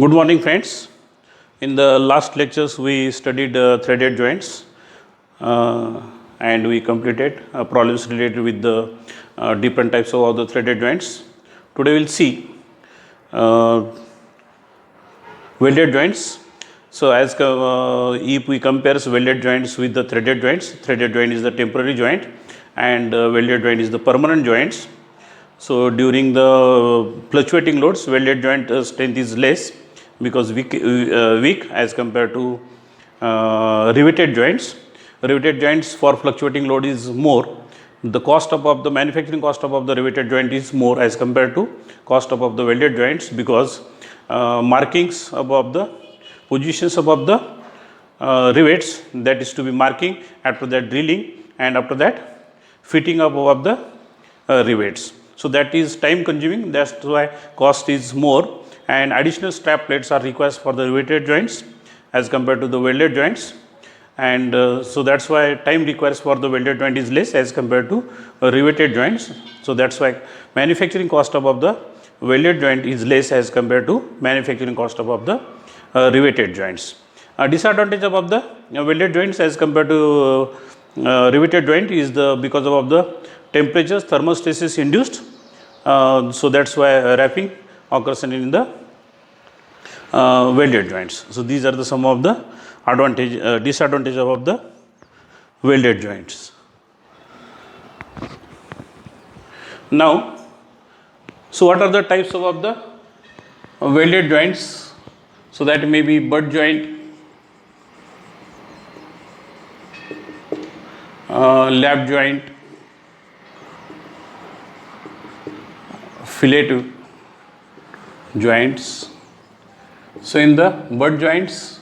Good morning, friends. In the last lectures, we studied threaded joints and we completed problems related with the different types of the threaded joints. Today, we'll see uh, welded joints. So, if we compare welded joints with the threaded joints, threaded joint is the temporary joint and welded joint is the permanent joints. So, during the fluctuating loads, welded joint strength is less because weak as compared to riveted joints. Riveted joints for fluctuating load is more. The cost of the manufacturing cost of the riveted joint is more as compared to cost of the welded joints because markings above the positions above the rivets, that is to be marking, after that drilling, and after that fitting up above the rivets. So that is time consuming, that's why cost is more, and additional strap plates are required for the riveted joints as compared to the welded joints, and so that's why time requires for the welded joint is less as compared to riveted joints. So that's why manufacturing cost above the welded joint is less as compared to manufacturing cost above the riveted joints. Disadvantage above the welded joints as compared to riveted joint is the because of the temperatures thermostasis induced. So that's why wrapping occurs in the welded joints. So these are the some of the disadvantage of the welded joints. Now, so what are the types of the welded joints? So that may be butt joint, lap joint, fillet joints. So in the butt joints,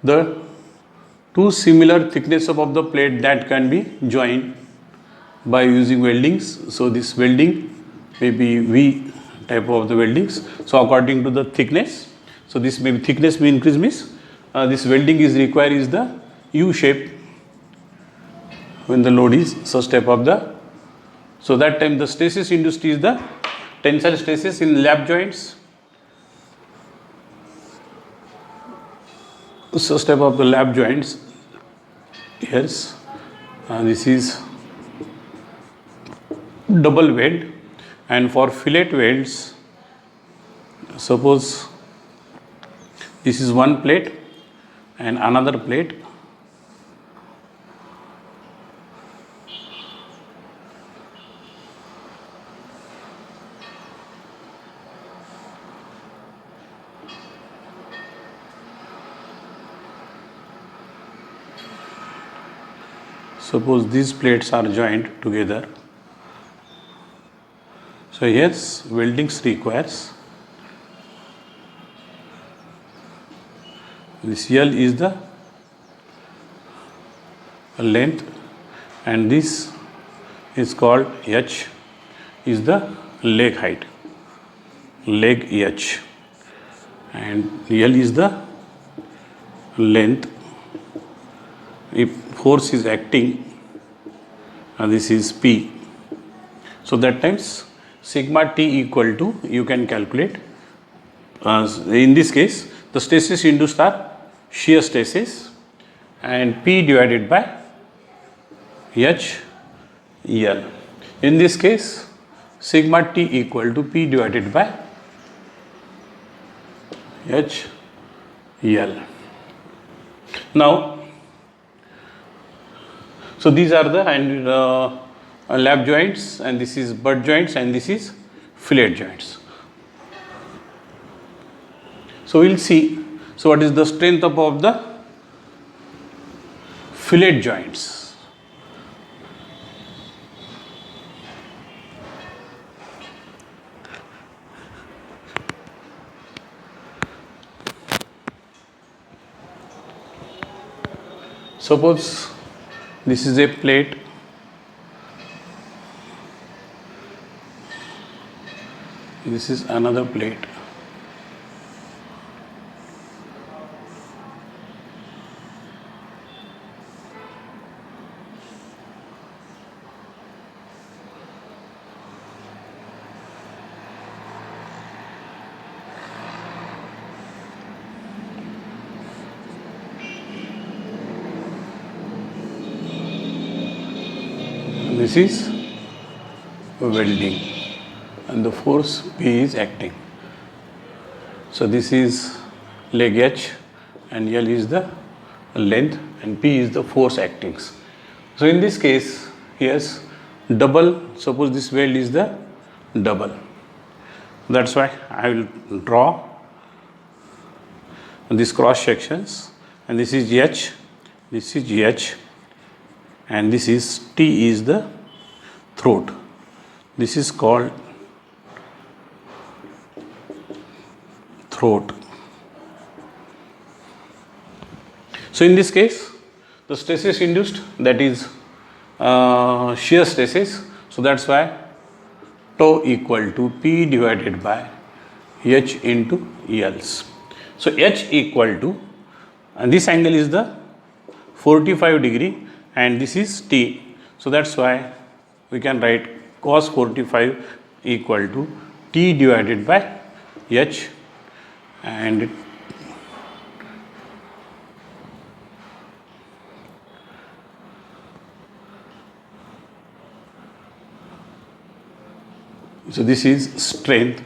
the two similar thickness of the plate that can be joined by using weldings. So this welding may be V type of the weldings. So according to the thickness, so this may be thickness may increase means this welding is required is the U shape when the load is such type of the. So that time the stasis induced is the tensile stasis in lap joints. Such type of the lap joints. Yes, this is double weld, and for fillet welds, suppose this is one plate and another plate. Suppose these plates are joined together. So yes, weldings requires. This L is the length and this is called H is the leg height, leg H, and L is the length. If force is acting, this is P. So that times sigma T equal to, you can calculate, in this case the stasis induced are shear stasis and P divided by H L. In this case sigma T equal to P divided by H L. Now, so these are the lap joints, and this is butt joints, and this is fillet joints. So we'll see. So what is the strength of the fillet joints? Suppose this is a plate, this is another plate. this is welding, and the force P is acting. So this is leg H, and L is the length, and P is the force acting. So in this case, yes, double, suppose this weld is the double. That's why I will draw these cross sections, and this is H, this is H, and this is T is the throat. This is called throat. So in this case, the stasis induced, that is shear stasis. So that's why tau equal to P divided by H into L's. So H equal to, and this angle is the 45 degree, and this is T. So that's why we can write cos 45 equal to T divided by H, and so this is strength,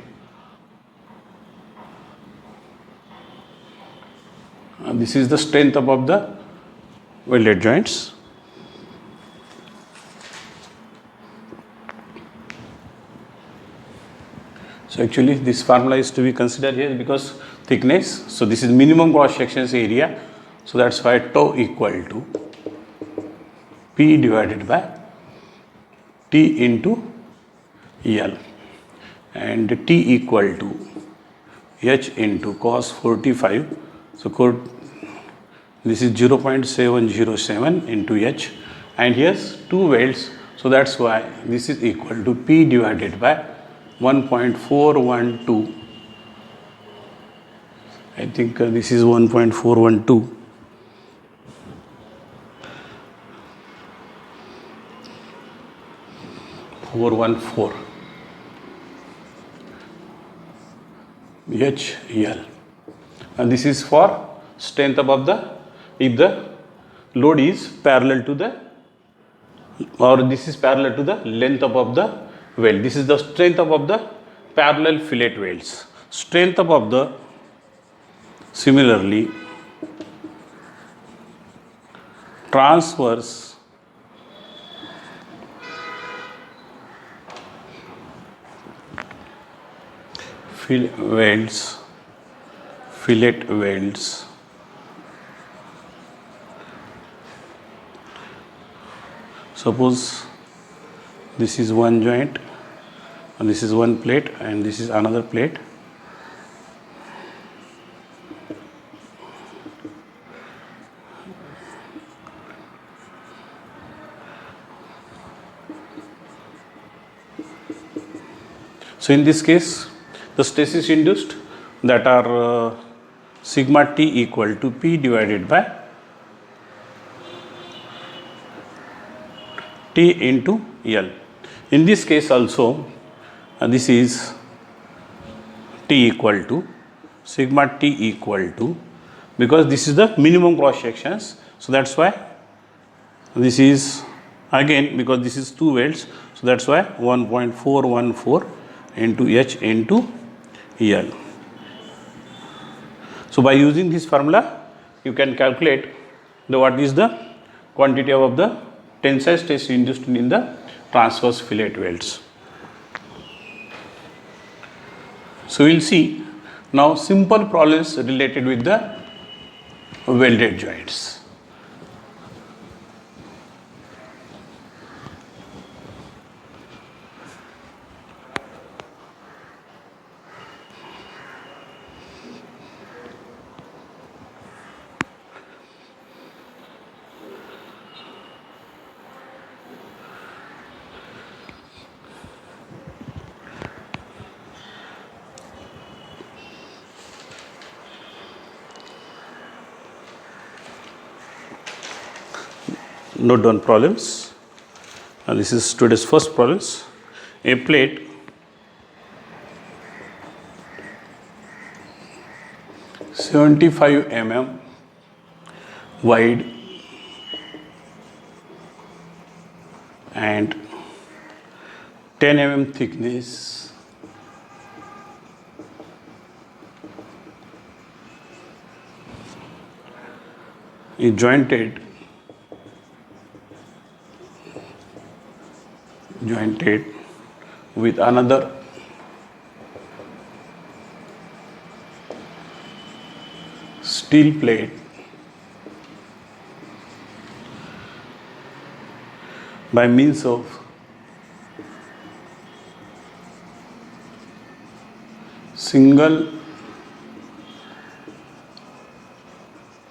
and this is the strength above the welded joints. So actually this formula is to be considered here because thickness. So this is minimum cross sections area. So that's why tau equal to P divided by T into L, and T equal to H into cos 45. So this is 0.707 into H, and here's two welds. So that's why this is equal to P divided by 1.412. I think this is 1.412. HL, and this is for strength above the, if the load is parallel to the, or this is parallel to the length above the weld. This is the strength above the parallel fillet welds. Strength above the, similarly, transverse fillet welds, suppose this is one joint, and this is one plate, and this is another plate. So in this case, the stasis induced, that are sigma T equal to P divided by T into L. In this case also, this is T equal to sigma T equal to, because this is the minimum cross sections. So that's why this is again, because this is two welds. So that's why 1.414 into H into L. So by using this formula, you can calculate the what is the quantity of the tensile stress induced in the transverse fillet welds. So we'll see now simple problems related with the welded joints. Note down problems. This is today's first problems. A plate (75 mm) wide and 10 mm thickness is jointed with another steel plate by means of single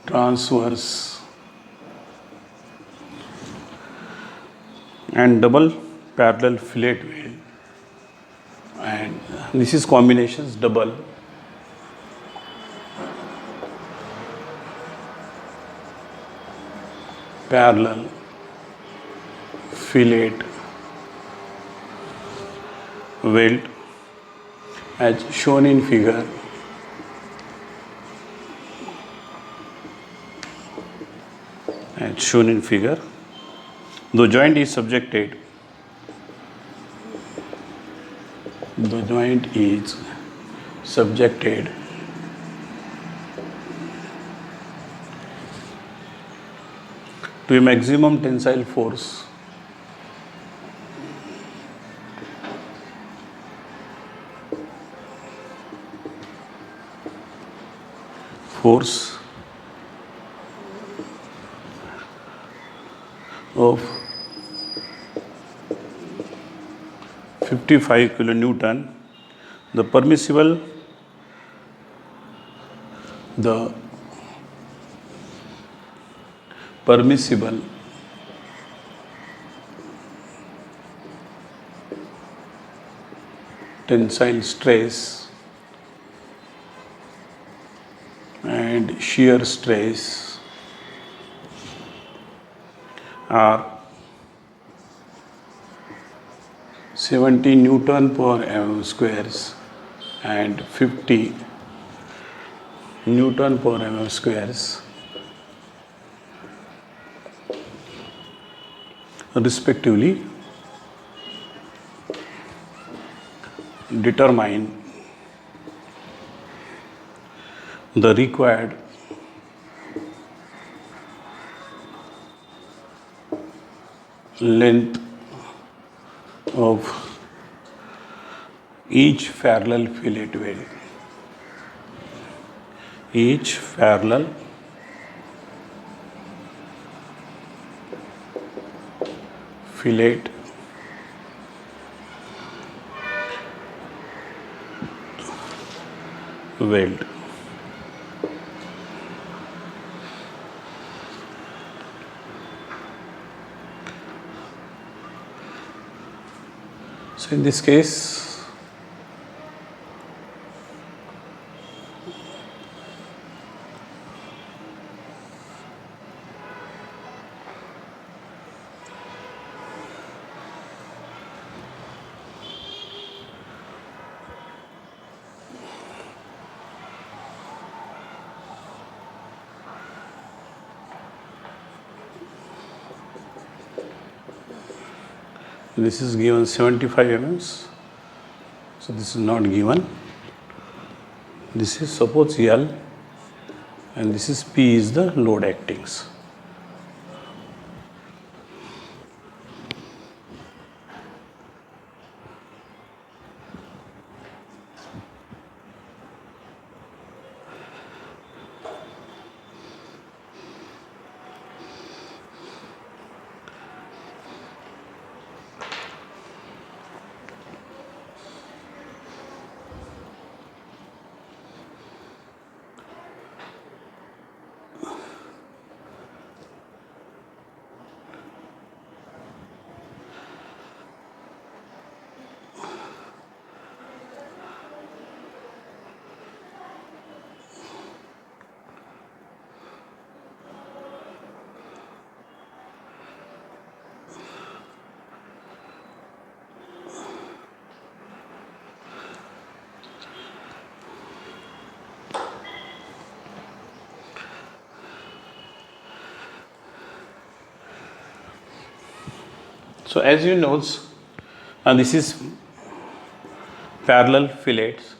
transverse and double parallel fillet weld, and this is combinations double parallel fillet weld as shown in figure. The joint is subjected to a maximum tensile force of 55 kilonewton. The permissible tensile stress and shear stress are 70 Newton per mm squares and 50 Newton per mm squares respectively. Determine the required length of each parallel fillet weld. Each parallel fillet weld. So in this case, this is given 75 mm, so this is not given. This is suppose L and this is P is the load actings. So as you know, and this is parallel fillets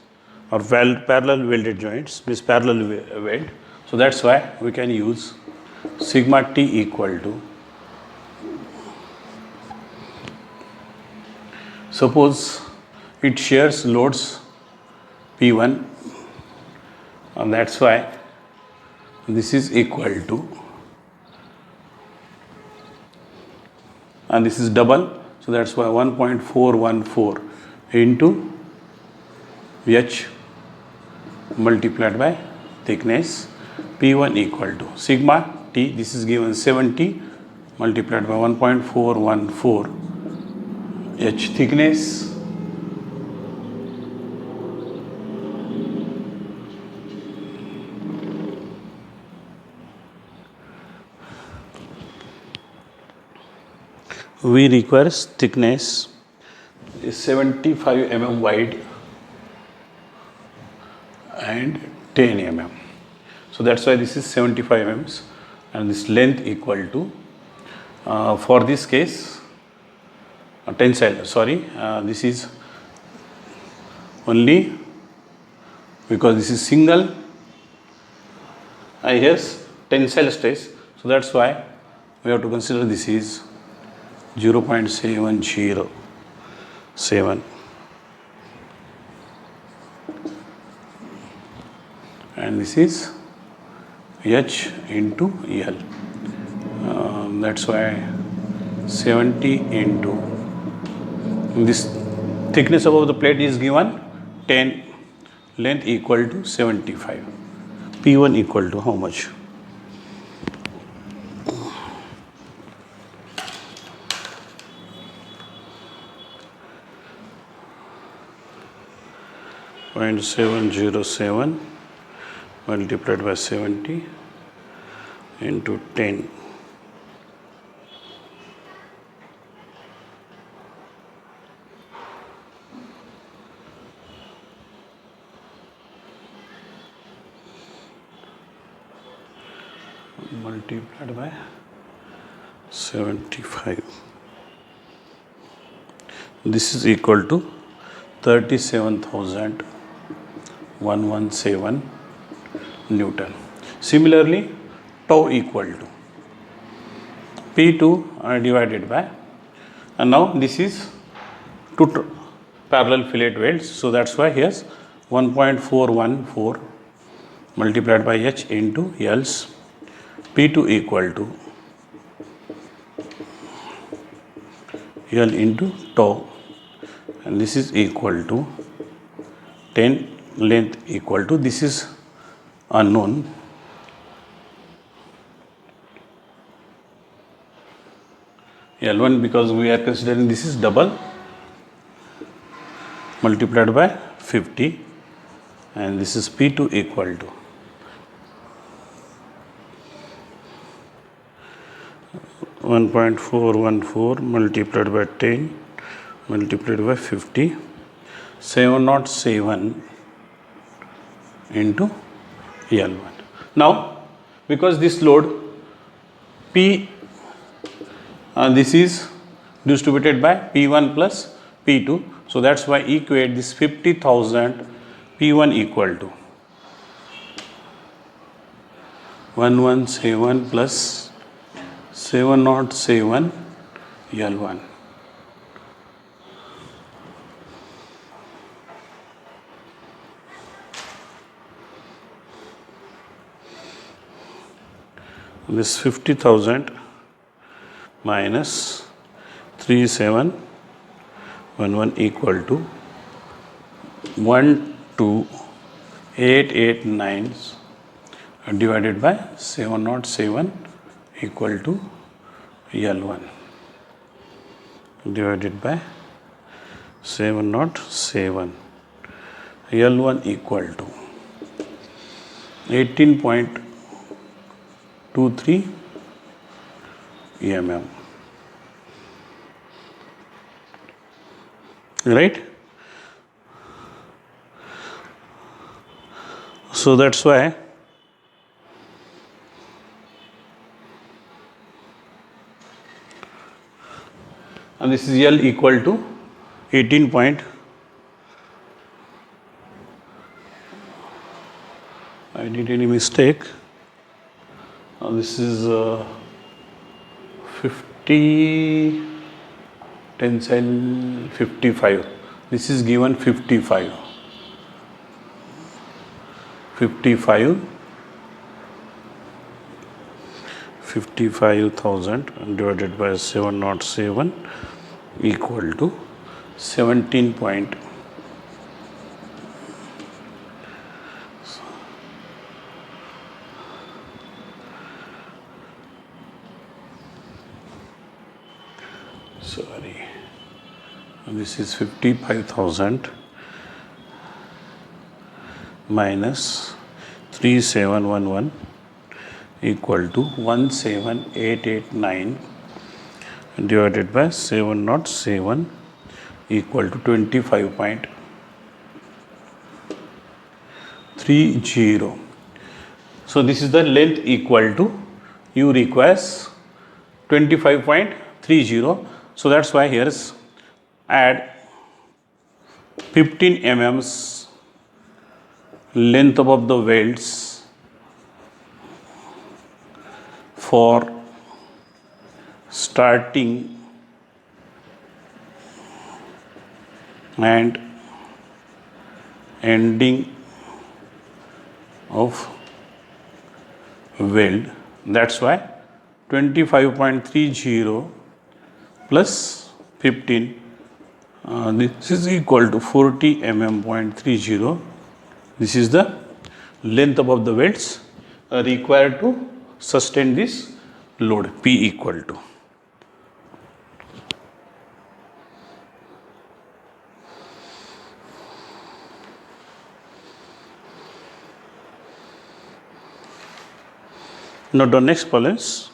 or parallel welded joints, this parallel weld. So that's why we can use sigma t equal to, suppose it shares loads P1, and that's why this is equal to, and this is double, so that's why 1.414 into H multiplied by thickness P1 equal to sigma T, this is given 70 multiplied by 1.414 H thickness we requires thickness is 75 mm wide and 10 mm. So that's why this is 75 mm and this length equal to, for this case, tensile, this is only because this is single IS tensile stress. So that's why we have to consider this is 0.707 and this is H into L. That's why 70 into this thickness above the plate is given 10, length equal to 75. P1 equal to how much? .707 multiplied by 70 into 10. Multiplied by 75. This is equal to 37,117 Newton. Similarly, tau equal to P2 divided by, and now this is two parallel fillet welds, so that's why here's 1.414 multiplied by H into L's P2 equal to L into tau, and this is equal to 10, length equal to, this is unknown, L1 because we are considering this is double, multiplied by 50, and this is P2 equal to .414 multiplied by 10 multiplied by 50, 707 into L1. Now, because this load P, this is distributed by P1 plus P2, so that's why equate this 50,000 P1 equal to 117 plus 707 L1. This 50,000 minus 3711 equal to 12889 divided by 707 equal to L1 divided by 707, L1 equal to 18.23 mm, right? So that's why and this is L equal to 18 point, I did any mistake. This is 50 tensile 55. This is given 55. 55,000 divided by 707 equal to 17 point. Sorry, this is 55,000 minus 3711 equal to 17889 divided by 707 equal to 25.30. So this is the length equal to, you requires 25.30. So that's why here is add 15 mm's length above the welds for starting and ending of weld. That's why 25.30 plus 15, this is equal to 40 mm.30. This is the length above the welds required to sustain this load. P equal to. Now the next problem is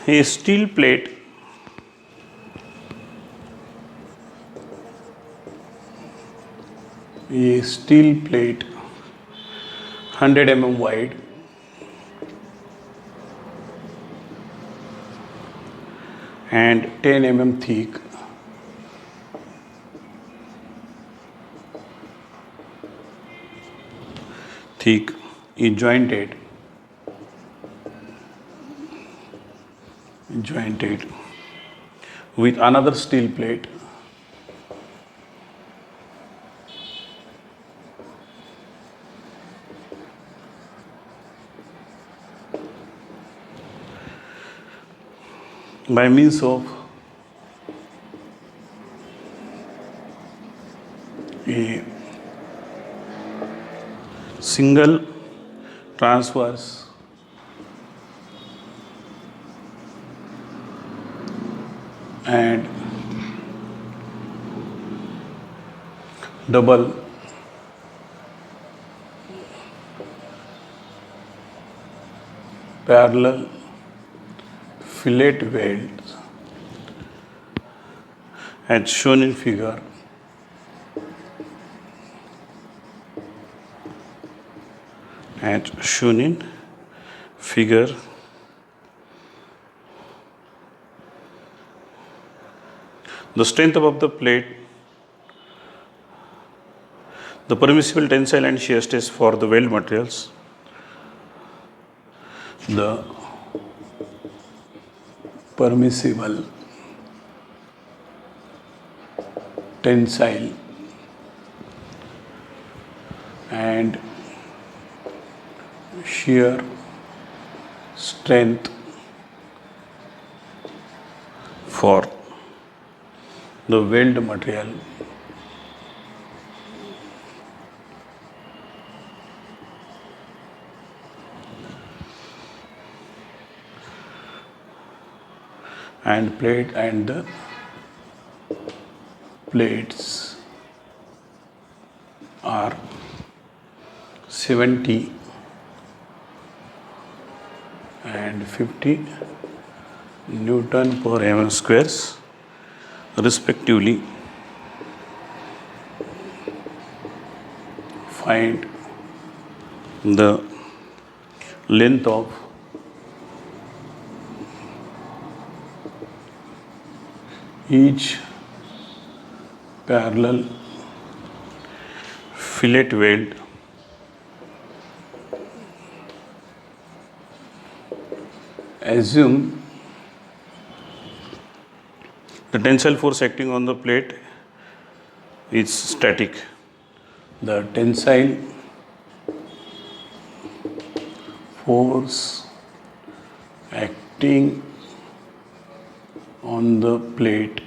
a steel plate a steel plate 100 mm wide and 10 mm thick is jointed with another steel plate by means of a single transverse and double parallel fillet welds as shown in figure. The strength above the plate, the permissible tensile and shear stress for the weld materials, the permissible tensile and shear strength for the weld material and plate and the plates are 70 and 50 Newton per mm squares respectively. Find the length of each parallel fillet weld assume the tensile force acting on the plate is static. The tensile force acting on the plate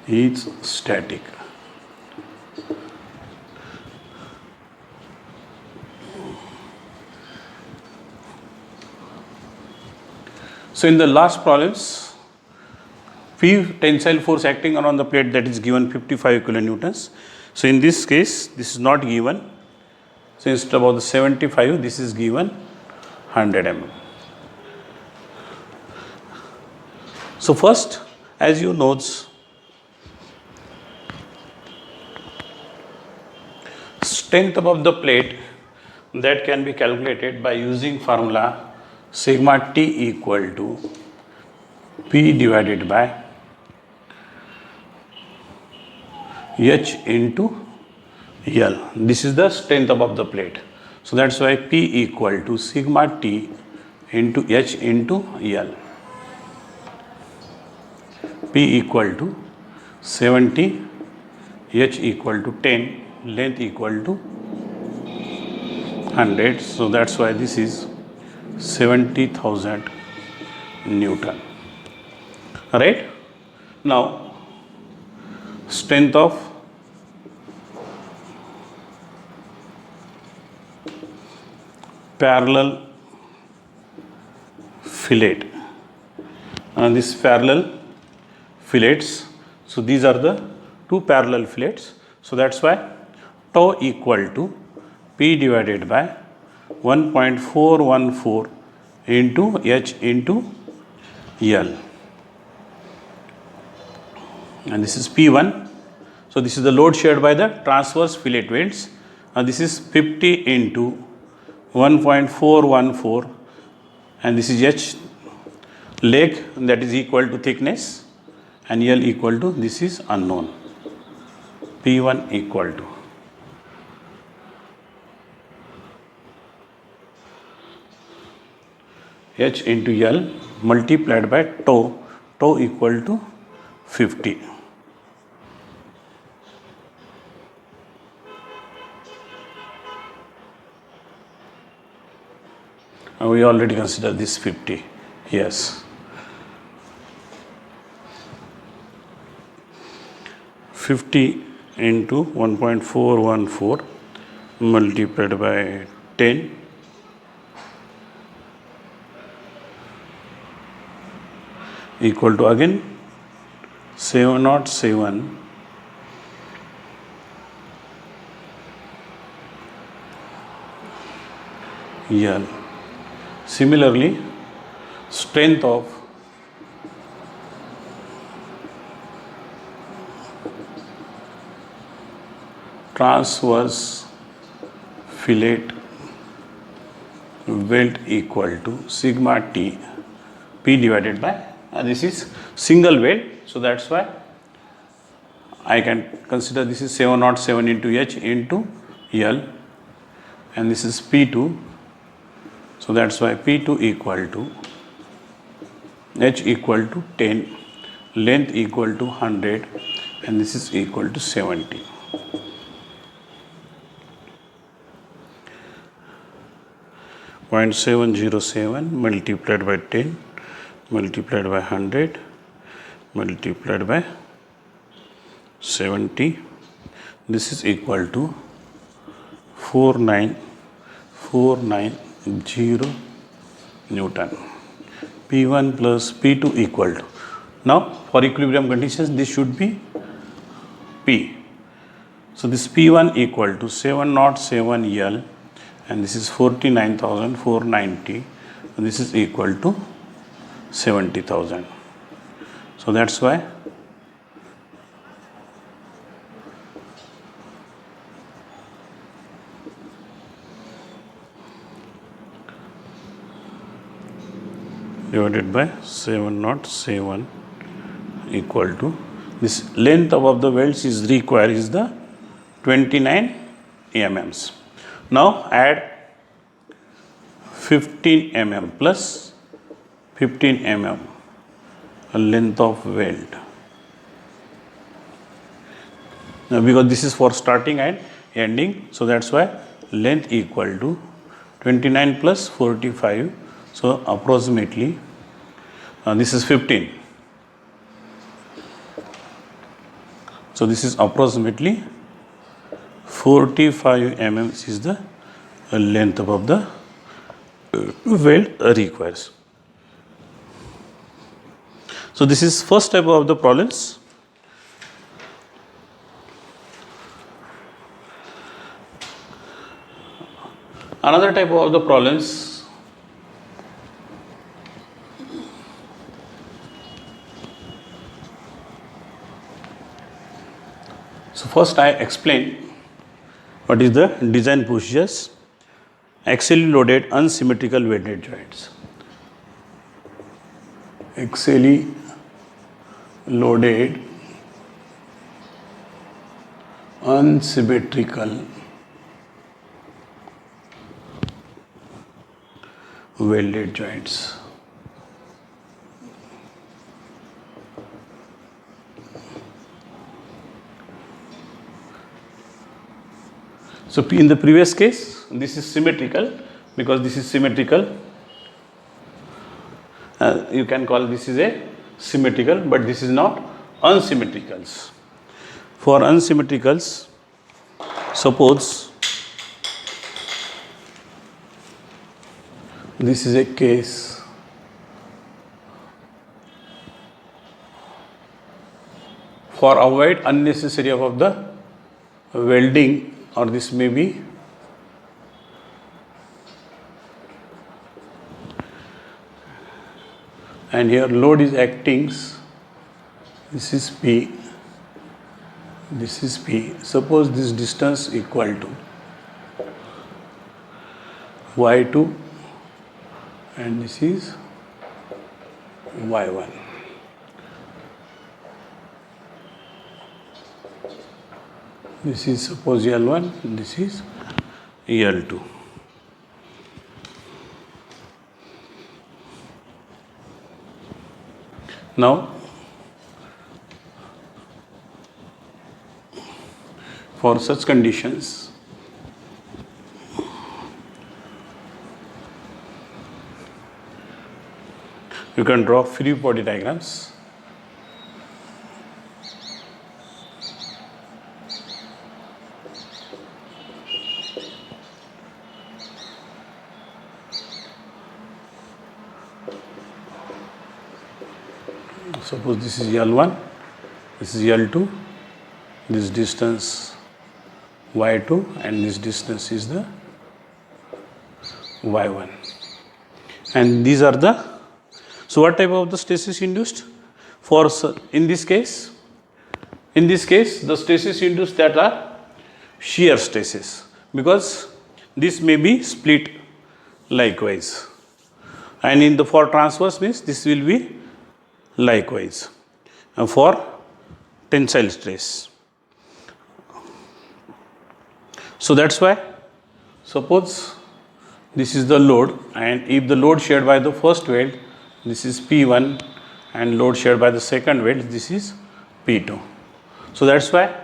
is static. So in the last problems, P tensile force acting on the plate, that is given 55 kilonewtons. So in this case, this is not given. So instead of the 75, this is given 100 mm. So first, as you know, strength of the plate that can be calculated by using formula sigma T equal to P divided by H into L. This is the strength of the plate. So that's why P equal to sigma T into H into L. P equal to 70, H equal to 10, length equal to 100. So that's why this is 70,000 Newton. Right? Now, strength of parallel fillet. This parallel fillets. So these are the two parallel fillets. So that's why tau equal to P divided by 1.414 into H into L. And this is P1. So this is the load shared by the transverse fillet welds. And this is 50 into 1.414, and this is H leg, that is equal to thickness, and L equal to, this is unknown. P1 equal to H into L multiplied by tau, tau equal to 50. We already consider this 50, yes. 50 into 1.414 multiplied by 10 equal to again 707 L. Similarly, strength of transverse fillet weld equal to sigma T P divided by, this is single weld, so that's why I can consider this is 707 into H into L, and this is P2. So that's why P2 equal to H equal to 10, length equal to 100, and this is equal to 70. Point 707 multiplied by 10 multiplied by 100 multiplied by 70. This is equal to 49490 Newton. P1 plus P2 equal to. Now, for equilibrium conditions, this should be P. So, this P1 equal to 707 L, and this is 49,490, and this is equal to 70,000. So that's why divided by 707 equal to this length above the welds is required is the 29 mm. Now add 15 mm plus 15 mm length of weld. Now because this is for starting and ending, so that's why length equal to 29 plus 45. So approximately this is 15. So this is approximately 45 mm is the length above the weld requires. So this is first type of the problems. Another type of the problems. So first I explain what is the design procedures. Axially loaded unsymmetrical welded joints. Axially loaded unsymmetrical welded joints. So in the previous case, this is symmetrical because this is symmetrical. You can call this is a symmetrical, but this is not unsymmetricals. For unsymmetricals, suppose this is a case for avoid unnecessary of the welding, or this may be and here load is acting, this is P, this is P. Suppose this distance equal to Y2 and this is Y1. This is suppose L1, this is L2. Now, for such conditions, you can draw free body diagrams. Suppose this is L1, this is L2, this distance Y2 and this distance is the Y1. And these are the, so what type of the stasis induced? For in this case the stasis induced that are shear stasis, because this may be split likewise, and in the for transverse means this will be likewise for tensile stress. So that's why suppose this is the load, and if the load shared by the first weld, this is P1, and load shared by the second weld, this is P2. So that's why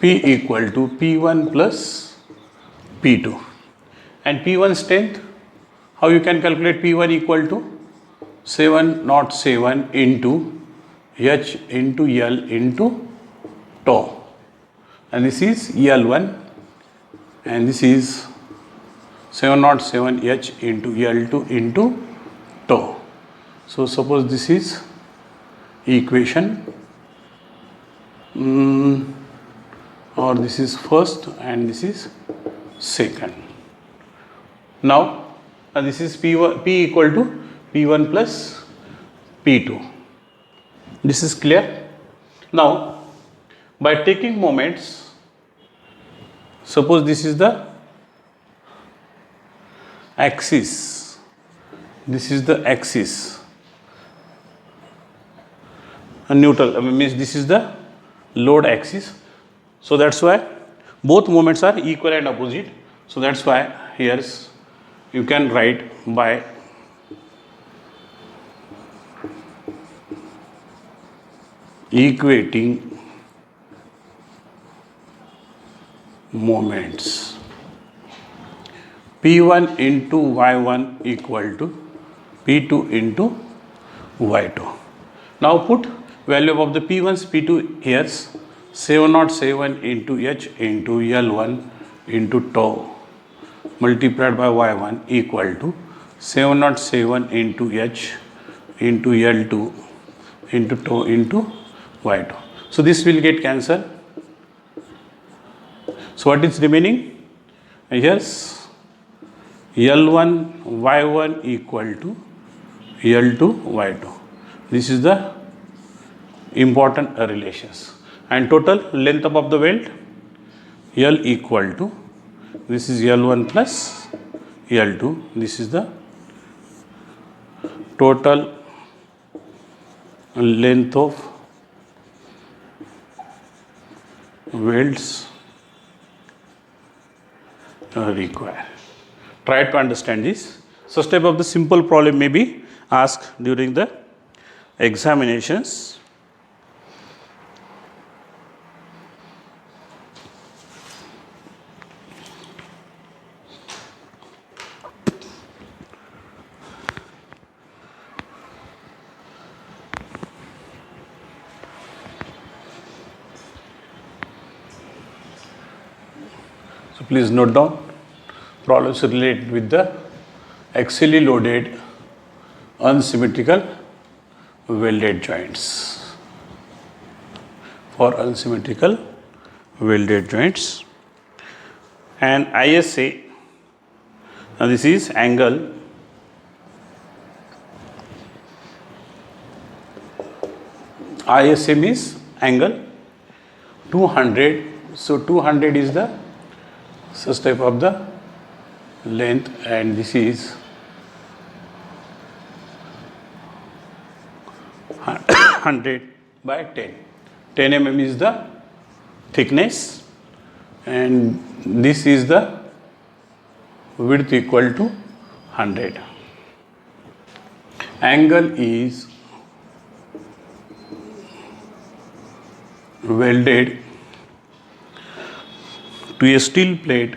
P equal to P1 plus P2. And P1 strength, how you can calculate P1 equal to 707 into H into L into tau, and this is L1 and this is 707 H into L2 into tau. So suppose this is equation or this is first and this is second. Now this is P1, P equal to P1 plus P2. This is clear. Now by taking moments, suppose this is the axis, this is the axis, and neutral means this is the load axis. So that's why both moments are equal and opposite. So that's why here you can write by equating moments, P1 into Y1 equal to P2 into Y2. Now put value of the P1's P2 here, 707 into H into L1 into tau multiplied by Y1 equal to 707 into H into L2 into tau into Y2. So this will get cancelled. So what is remaining? Yes, L1 Y1 equal to L2 Y2. This is the important relations. And total length of the weld, L equal to, this is L1 plus L2. This is the total length of welds required. Try to understand this. Such type of the simple problem may be asked during the examinations. So please note down problems related with the axially loaded unsymmetrical welded joints. For unsymmetrical welded joints, and ISA, now this is angle, ISA means angle 200. So 200 is the such type of the length, and this is 100 by 10. 10 mm is the thickness, and this is the width equal to 100. Angle is welded to a steel plate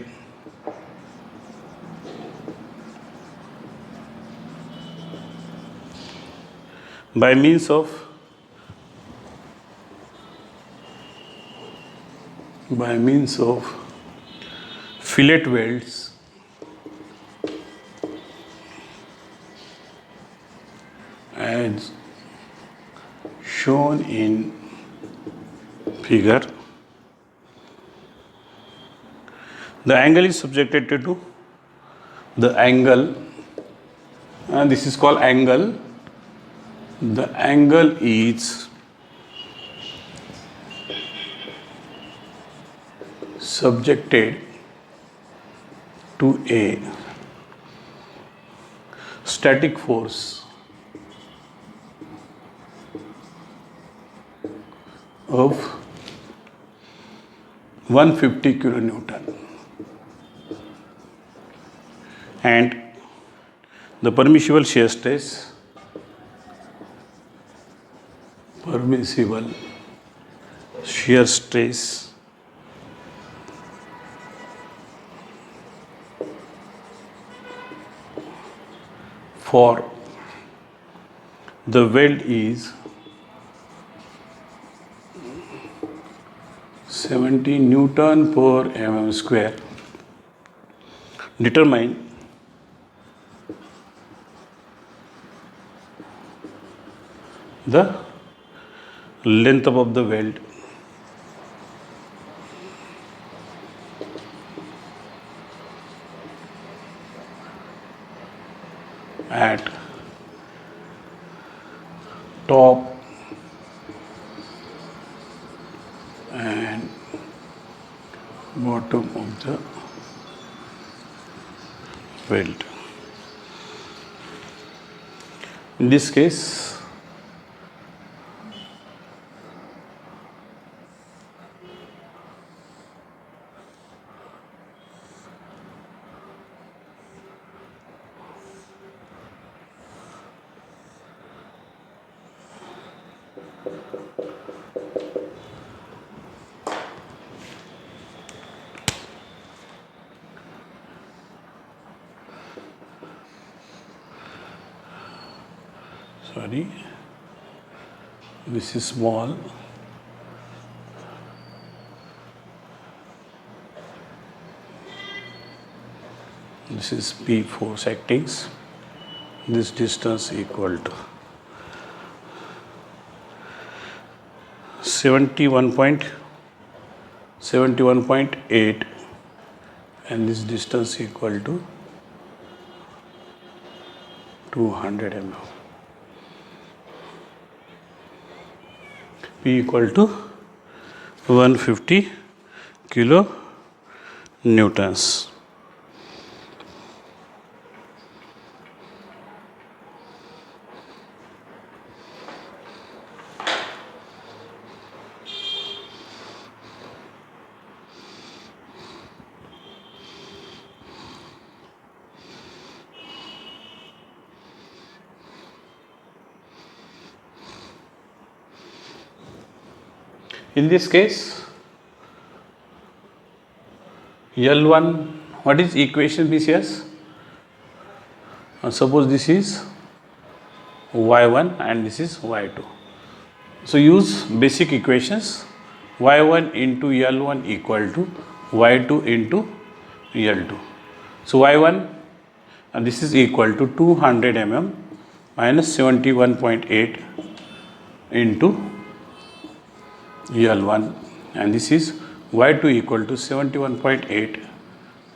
by means of fillet welds as shown in figure. The angle is subjected to the angle, and this is called angle. The angle is subjected to a static force of 150 kilonewton, and the permissible shear stress for the weld is 70 Newton per mm square. Determine the length of the weld at top and bottom of the weld. In this case, this is small, this is P force actings, this distance equal to 71.8 and this distance equal to 200 mm. P equal to 150 kilo newtons. In this case, L1, what is equation BCS? Suppose this is Y1 and this is Y2. So use basic equations. Y1 into L1 equal to Y2 into L2. So Y1 and this is equal to 200 mm minus 71.8 into L1 and this is Y2 equal to 71.8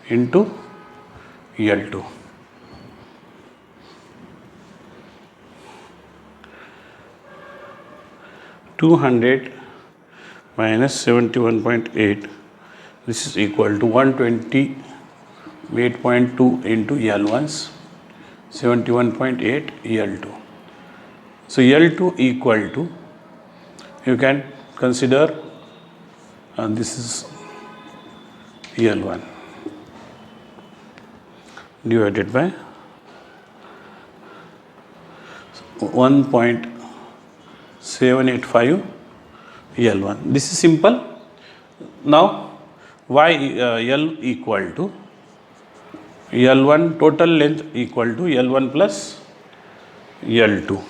into L2. (200 minus 71.8) this is equal to 128.2 into L1's 71.8 L2. So L2 equal to, you can consider this is L1 divided by 1.785 L1. This is simple. Now Y L equal to L1 total length equal to L1 plus L2.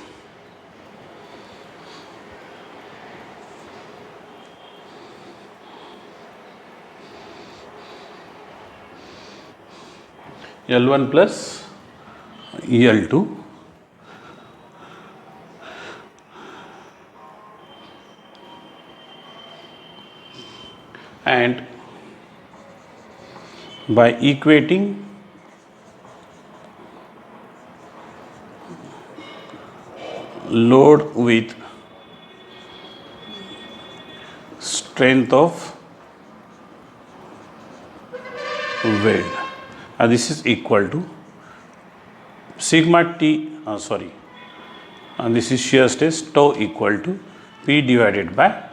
L1 plus L2 and by equating load with strength of weld, and this is equal to sigma T, and this is shear stress tau equal to P divided by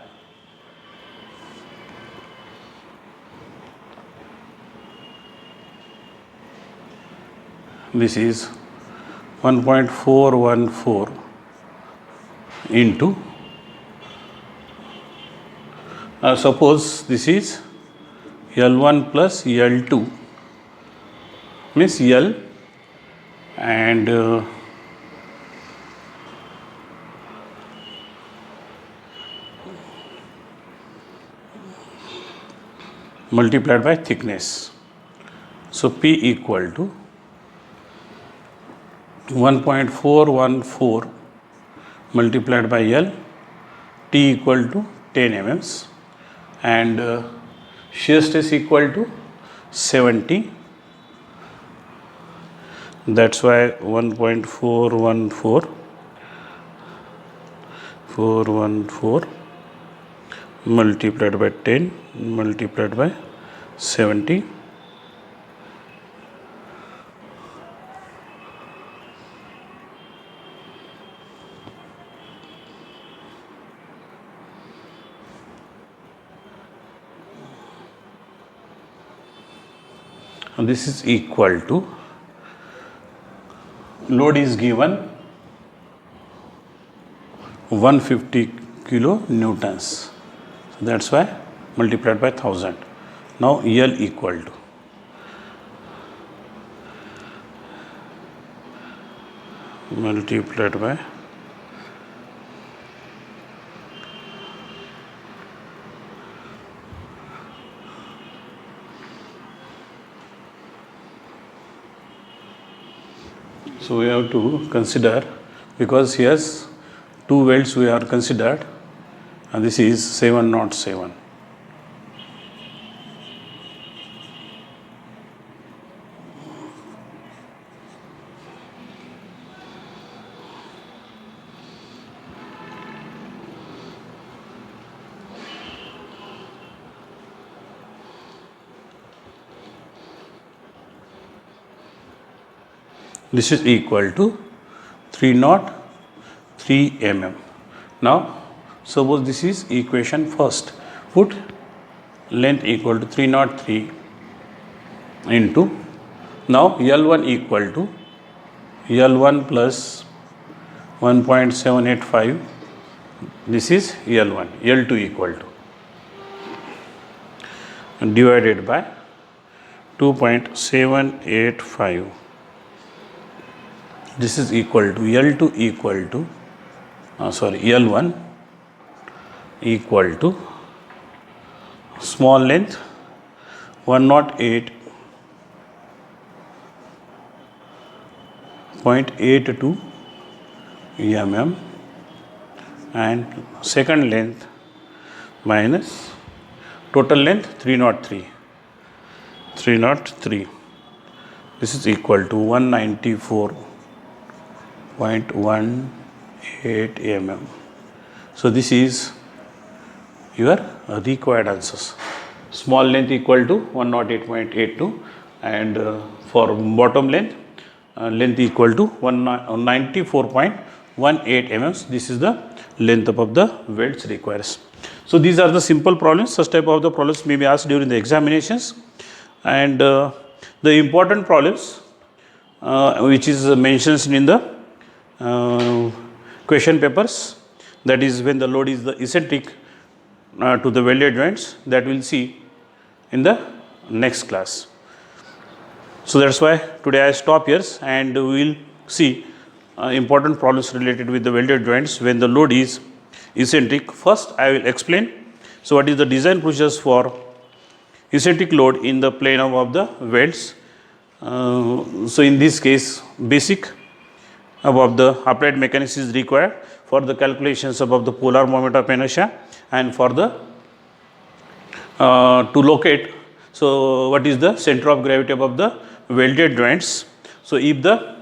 this is 1.414 into suppose this is L1 plus L2 means L and multiplied by thickness. So P equal to 1.414 multiplied by L, T equal to 10 mm and shear stress equal to 70. That's why 1.414 multiplied by 10 multiplied by 70. And this is equal to, load is given 150 kilonewtons. So that's why multiplied by 1000. Now L equal to multiplied by so we have to consider, because here's two welds we are considered, and this is 707. This is equal to 303 mm. Now suppose this is equation first. Put length equal to 303 into, now L1 equal to L1 plus 1.785. This is L1. L2 equal to, divided by 2.785. This is equal to L2 equal to L1 equal to small length 108.82 mm and second length minus total length 303. This is equal to 194.18 mm. So this is your required answers. Small length equal to 108.82 and for bottom length, length equal to 194.18 mm. This is the length of the welds requires. So these are the simple problems. Such type of the problems may be asked during the examinations, and the important problems which is mentioned in the question papers, that is when the load is the eccentric to the welded joints, that we'll see in the next class. So that's why today I stop here, and we will see important problems related with the welded joints when the load is eccentric. First I will explain, so what is the design procedures for eccentric load in the plane of the welds. So in this case, basic above the applied mechanics is required for the calculations above the polar moment of inertia and for the to locate, so what is the center of gravity above the welded joints. So if the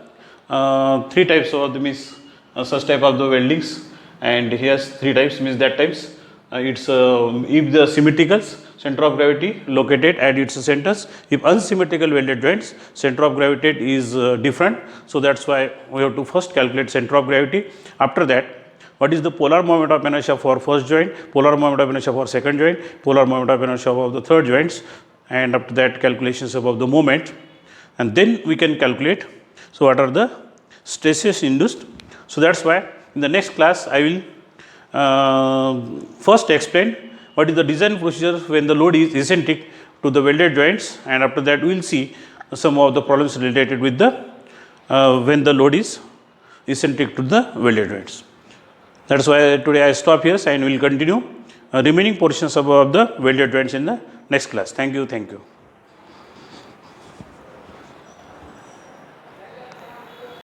three types of the means such type of the weldings, and here's three types means that types, it's if the symmetrical center of gravity located at its centers, if unsymmetrical welded joints center of gravity is different. So that's why we have to first calculate center of gravity. After that, what is the polar moment of inertia for first joint, polar moment of inertia for second joint, polar moment of inertia of the third joints, and after that calculations about the moment, and then we can calculate so what are the stresses induced. So that's why in the next class I will first explain what is the design procedure when the load is eccentric to the welded joints, and after that we will see some of the problems related with the when the load is eccentric to the welded joints. That's why today I stop here, and we will continue remaining portions of the welded joints in the next class. Thank you.